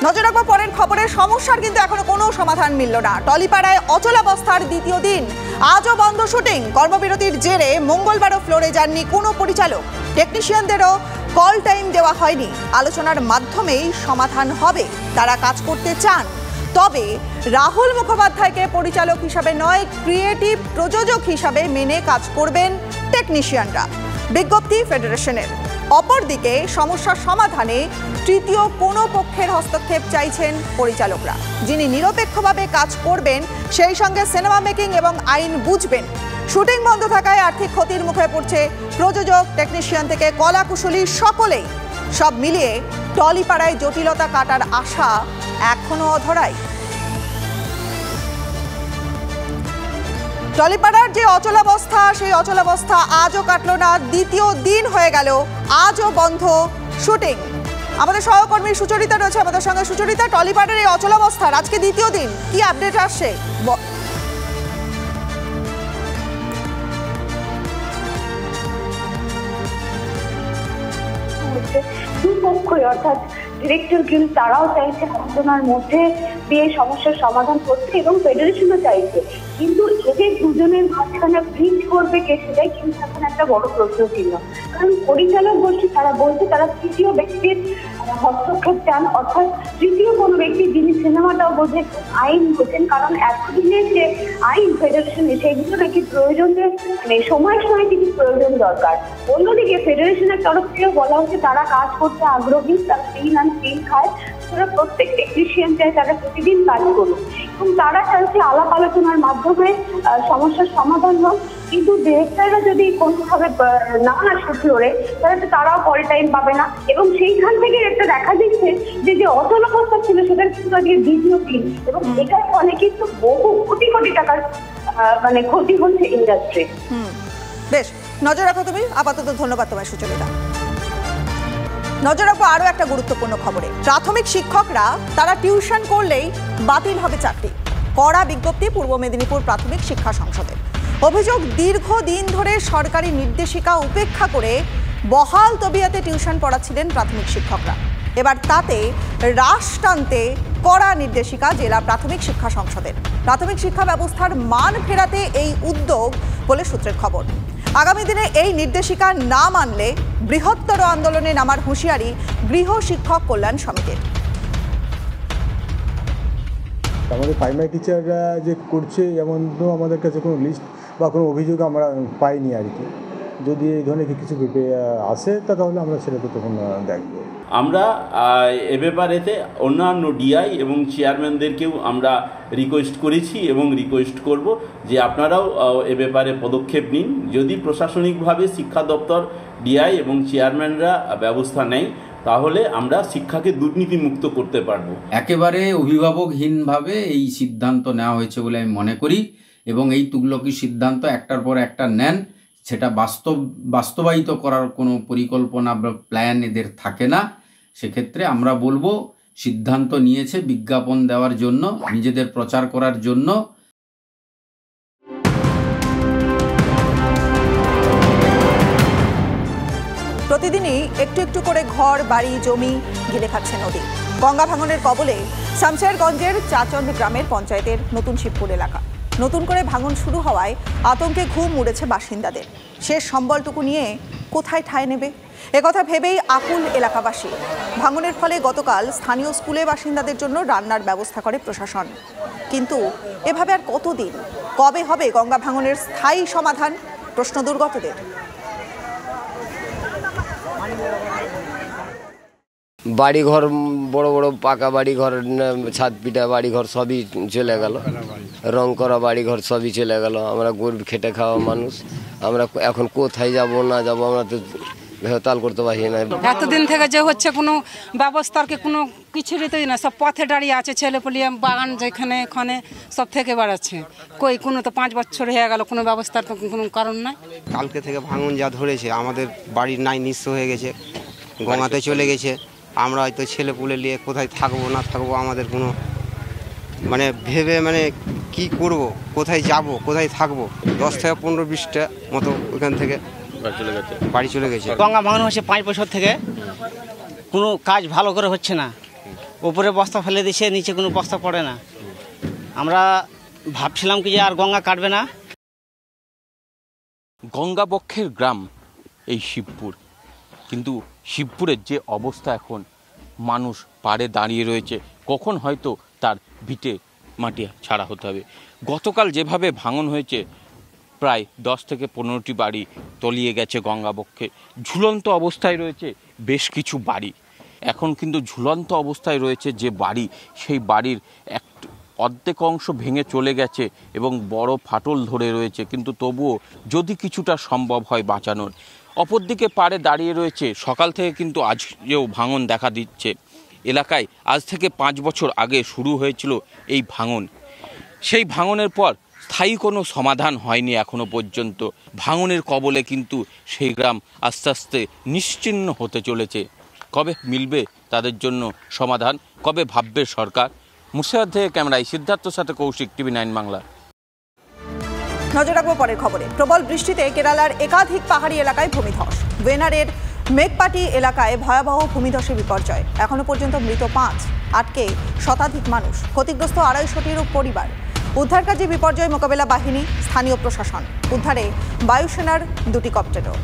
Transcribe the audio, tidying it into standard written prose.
নজর রাখবো পরের খবরে। সমস্যার কিন্তু এখনো কোনো সমাধান মিলল না। টলিপাড়ায় অচলাবস্থার দ্বিতীয় দিন, আজও বন্ধ শুটিং। কর্মবিরতির জেরে মঙ্গলবারও ফ্লোরে যাননি কোনো পরিচালক। টেকনিশিয়ানদেরও কল টাইম দেওয়া হয়নি। আলোচনার মাধ্যমেই সমাধান হবে, তারা কাজ করতে চান। তবে রাহুল মুখোপাধ্যায়কে পরিচালক হিসাবে নয়, ক্রিয়েটিভ প্রযোজক হিসাবে মেনে কাজ করবেন টেকনিশিয়ানরা, বিজ্ঞপ্তি ফেডারেশনের। অপরদিকে সমস্যার সমাধানে তৃতীয় কোনো পক্ষের হস্তক্ষেপ চাইছেন পরিচালকরা, যিনি নিরপেক্ষভাবে কাজ করবেন, সেই সঙ্গে সিনেমা মেকিং এবং আইন বুঝবেন। শুটিং বন্ধ থাকায় আর্থিক ক্ষতির মুখে পড়ছে প্রযোজক, টেকনিশিয়ান থেকে কলাকুশলী সকলেই। সব মিলিয়ে টলিপাড়ায় জটিলতা কাটার আশা এখনো অধরাই। টলিপাড়ার যে অচলাবস্থা, সেই অচলাবস্থা আজও কাটল না। দ্বিতীয় দিন হয়ে গেল, আজও বন্ধ শুটিং। আমাদের সহকর্মী সুচরিতা রয়েছে আমাদের সঙ্গে। সুচরিতা, টলিপাড়ার এই অচলাবস্থার আজকে দ্বিতীয় দিন, কি আপডেট আসছে? দুপক্ষই অর্থাৎ ডিরেক্টর গিল্ড তারাও চাইছে আলোচনার মধ্যে দিয়ে সমস্যার সমাধান করতে, এবং ফেডারেশনও চাইছে। কিন্তু এদের দুজনের মাঝখানে ব্রিজ করবে কে, সেটাই কিন্তু এখন একটা বড় প্রশ্ন ছিল। কারণ পরিচালক গোষ্ঠী তারা বলছে তারা তৃতীয় ব্যক্তির হস্তক্ষেপ চান, অর্থাৎ তৃতীয় কোনো ব্যক্তি যিনি সিনেমাটাও বোঝে, আইন বোঝেন। কারণ এতদিনের যে আইন ফেডারেশনে, সেগুলো নাকি প্রয়োজনে মানে সময় সময় কিছু প্রয়োজন দরকার। অন্যদিকে ফেডারেশনের তরফ থেকেও বলা হচ্ছে তারা কাজ করতে আগ্রহী, তারা দিন আন দিন খায়, তারা প্রত্যেক টেকনিশিয়ান চায় তারা প্রতিদিন কাজ করুক, এবং তারা চাইছে আলাপ আলোচনার মাধ্যমে সমস্যার সমাধান হোক। কিন্তু ডিরেক্টররা যদি কোনোভাবে না আসে ফ্লোরে, তাহলে তারাও কল টাইম পাবে না, এবং সেইখান থেকে একটা দেখা দিচ্ছে যে যে অচলাবস্থা ছিল সেটার কিন্তু আজকে দ্বিতীয় দিন, এবং এটার ফলে কিন্তু বহু কোটি কোটি টাকার মানে ক্ষতি হচ্ছে ইন্ডাস্ট্রি। বেশ, নজর রাখো তুমি। আপাতত ধন্যবাদ তোমায় সুচরিতা। নজর রাখবো আরো একটা গুরুত্বপূর্ণ খবরে। প্রাথমিক শিক্ষকরা তারা টিউশন করলেই বাতিল হবে চাকরি, কড়া বিজ্ঞপ্তি পূর্ব মেদিনীপুর প্রাথমিক শিক্ষা সংসদের। অভিযোগ, দীর্ঘদিন ধরে সরকারি নির্দেশিকা উপেক্ষা করে বহাল তবিয়াতে টিউশন পড়াচ্ছিলেন প্রাথমিক শিক্ষকরা। এবার তাতে রাশ টানতে কড়া নির্দেশিকা জেলা প্রাথমিক শিক্ষা সংসদের। প্রাথমিক শিক্ষা ব্যবস্থার মান ফেরাতে এই উদ্যোগ বলে সূত্রের খবর। আগামী দিনে এই নির্দেশিকা না মানলে বৃহত্তর আন্দোলনে নামার হুঁশিয়ারি গৃহ শিক্ষক কল্যাণ সমিতির। আমাদের প্রাইমারি টিচাররা যে করছে, যেমন তো আমাদের কাছে কোনো লিস্ট বা কোনো অভিযোগ আমরা পাইনি আর কি। যদি এই ধরনের কিছু আসে তাহলে আমরা সেটা তো তখন দেখব। আমরা এ ব্যাপারেতে অন্যান্য ডিআই এবং চেয়ারম্যানদেরকেও আমরা রিকোয়েস্ট করেছি এবং রিকোয়েস্ট করব যে আপনারাও এ ব্যাপারে পদক্ষেপ নিন। যদি প্রশাসনিকভাবে শিক্ষা দপ্তর, ডিআই এবং চেয়ারম্যানরা ব্যবস্থা নেয়, তাহলে আমরা শিক্ষাকে দুর্নীতিমুক্ত করতে পারব। একেবারে অভিভাবকহীনভাবে এই সিদ্ধান্ত নেওয়া হয়েছে বলে আমি মনে করি, এবং এই তুগলকি সিদ্ধান্ত একটার পর একটা নেন, সেটা বাস্তবায়িত করার কোনো পরিকল্পনা বা প্ল্যান এদের থাকে না। সেক্ষেত্রে আমরা বলবো, সিদ্ধান্ত নিয়েছে বিজ্ঞাপন দেওয়ার জন্য, নিজেদের প্রচার করার জন্য। প্রতিদিনই একটু একটু করে ঘর, বাড়ি, জমি গিলে খাচ্ছে নদী। গঙ্গা ভাঙনের কবলে শামশেরগঞ্জের চাচন্দ গ্রামের পঞ্চায়েতের নতুন শিবপুর এলাকা। নতুন করে ভাঙন শুরু হওয়ায় আতঙ্কে ঘুম উড়েছে বাসিন্দাদের। শেষ সম্বলটুকু নিয়ে কোথায় ঠাঁই নেবে, একথা ভেবেই আকুল এলাকাবাসী। ভাঙনের ফলে গতকাল স্থানীয় স্কুলে বাসিন্দাদের জন্য রান্নার ব্যবস্থা করে প্রশাসন। কিন্তু এভাবে আর কতদিন? কবে হবে গঙ্গা ভাঙনের স্থায়ী সমাধান? প্রশ্ন দুর্গতদের। বাড়িঘর, বড় বড় পাকা বাড়িঘর, ছাদ পিটা বাড়িঘর সবই চলে গেল, রং করা বাড়িঘর সবই চলে গেল। আমরা গরিব খেটে খাওয়া মানুষ, আমরা এখন কোথায় যাব না যাব আমরা তো ভেতাল করতে পারি না। এতদিন থেকে যে হচ্ছে কোনো ব্যবস্থার কোনো কিছুই না, সব পথে দাঁড়িয়ে আছে। ছেলেপুলিয়ে বাগান যেখানে ওখানে সব থেকে বেড়াচ্ছে, কই কোনো তো 5 বছর হয়ে গেল, কোনো ব্যবস্থার তো কোনো কারণ নাই। কালকে থেকে ভাঙন যা ধরেছে, আমাদের বাড়ির নাই নিঃস্ব হয়ে গেছে, গঙ্গাতে চলে গেছে। আমরা হয়তো ছেলেপুলে নিয়ে কোথায় থাকবো না থাকবো, আমাদের কোনো মানে ভেবে মানে কি করব, কোথায় যাব, কোথায় থাকবো। 10 থেকে 15-20টা মতো ওখান থেকে বাড়ি চলে গেছে। গঙ্গা ভাঙন হচ্ছে 5 বছর থেকে, কোনো কাজ ভালো করে হচ্ছে না। উপরে বস্তা ফেলে দিচ্ছে, নিচে কোনো বস্তা পড়ে না। আমরা ভাবছিলাম কি যে আর গঙ্গা কাটবে না। গঙ্গাবক্ষের গ্রাম এই শিবপুর, কিন্তু শিবপুরের যে অবস্থা এখন, মানুষ পাড়ে দাঁড়িয়ে রয়েছে, কখন হয়তো তার ভিটে মাটি ছাড়া হতে হবে। গতকাল যেভাবে ভাঙন হয়েছে, প্রায় 10 থেকে 15টি বাড়ি তলিয়ে গেছে গঙ্গাবক্ষে। ঝুলন্ত অবস্থায় রয়েছে বেশ কিছু বাড়ি। এখন কিন্তু ঝুলন্ত অবস্থায় রয়েছে যে বাড়ি, সেই বাড়ির অর্ধেক অংশ ভেঙে চলে গেছে এবং বড় ফাটল ধরে রয়েছে, কিন্তু তবুও যদি কিছুটা সম্ভব হয় বাঁচানোর। অপরদিকে পাড়ে দাঁড়িয়ে রয়েছে, সকাল থেকে কিন্তু আজও ভাঙন দেখা দিচ্ছে। এলাকায় আজ থেকে 5 বছর আগে শুরু হয়েছিল এই ভাঙন। সেই ভাঙনের পর স্থায়ী কোনো সমাধান হয়নি এখনো পর্যন্ত। ভাঙনের কবলে কিন্তু সেই গ্রাম আস্তে আস্তে নিশ্চিহ্ন হতে চলেছে। কবে মিলবে তাদের জন্য সমাধান, কবে ভাববে সরকার? মুর্শিদাবাদ থেকে ক্যামেরায় সিদ্ধার্থর সাথে কৌশিক, TV9 বাংলা। নজর রাখবো পরের খবরে। প্রবল বৃষ্টিতে কেরালার একাধিক পাহাড়ি এলাকায় ভূমিধস। ওয়েনারের মেঘপাটি এলাকায় ভয়াবহ ভূমিধসের বিপর্যয়। এখনো পর্যন্ত মৃত 5, আটকে শতাধিক মানুষ, ক্ষতিগ্রস্ত 250টিরও পরিবার। উদ্ধার কাজে বিপর্যয় মোকাবেলা বাহিনী, স্থানীয় প্রশাসন, উদ্ধারে বায়ুসেনার 2টি কপ্টারও।